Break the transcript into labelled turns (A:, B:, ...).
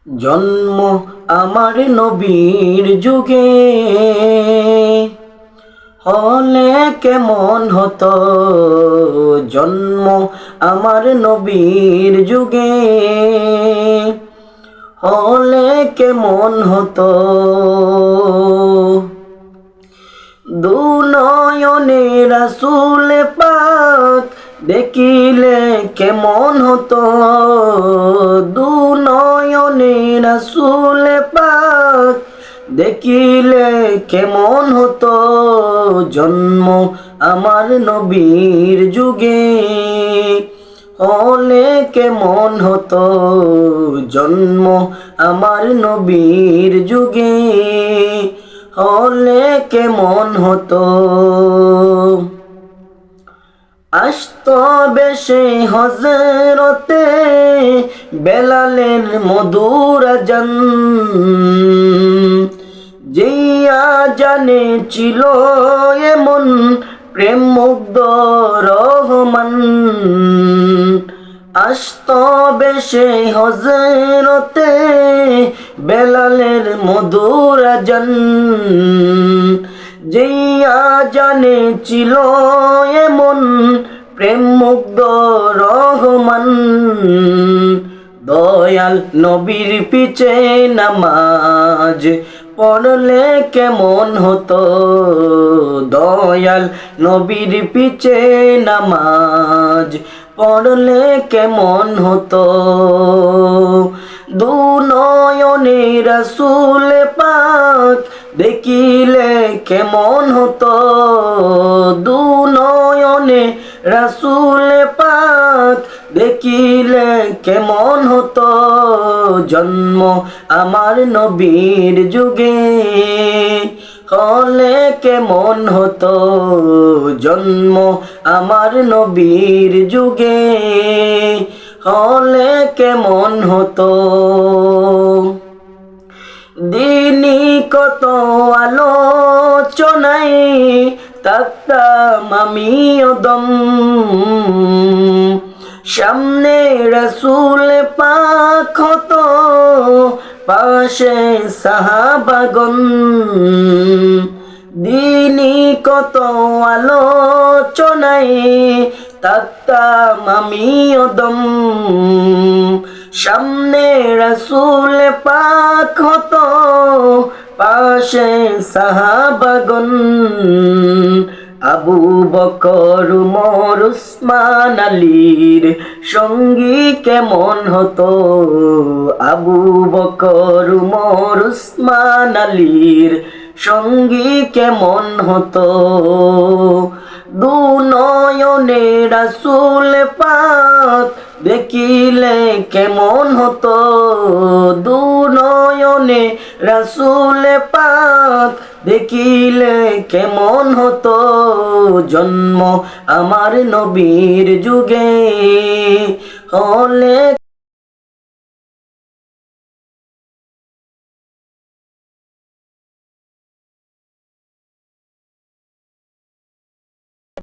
A: জন্ম আমার নবীর যুগে হলে কেমন হতো। জন্ম আমার নবীর যুগে হলে কেমন হতো। দুনয়নে রাসূল পাক দেখিলে কেমন হতো। দুনয়নে রাসূল পাক দেখিলে কেমন হতো। জন্ম আমার নবীর যুগে হলে কেমন হতো। জন্ম আমার নবীর যুগে হলে কেমন হতো। আসতো বেশে হযরতে বেলালের মধুর আযান, যেই আযানে ছিল এমন প্রেম মুগ্ধ রহমান। আসতো বেশে হযরতে বেলালের মধুর আযান, যেই আযানে ছিল এমন প্রেম মুগ্ধ রহমান। দয়াল নবীর পিছে নামাজ পড়লে কেমন হতো। দয়াল নবীর পিছে নামাজ পড়লে কেমন হতো। দুনয়নে রাসূল পাক দেখিলে কেমন হতো। দুনয়নে রাসূল পাক দেখিলে কেমন হতো। জন্ম আমার নবীর যুগে হলে কেমন হতো। জন্ম আমার নবীর যুগে হলে কেমন হতো। দিনই কত আলোচনায় থাকতাম আমি দম, সামনে রাসূল পাক হতো পাশে সাহাবাগণ। দিনই কত আলোচনায় থাকতাম আমি দম, সামনে রাসূল পাক হতো পাশে সাহাবাগণ। আবু বকর উমর উসমান আলীর সঙ্গী কেমন হতো। আবু বকর উমর উসমান আলীর সঙ্গী কেমন হতো। দুনয়নে রাসূল পাক দেখিলে কেমন হতো। দুনয়নে রাসূল পাক দেখিলে কেমন হতো। জন্ম আমার নবীর যুগে হলে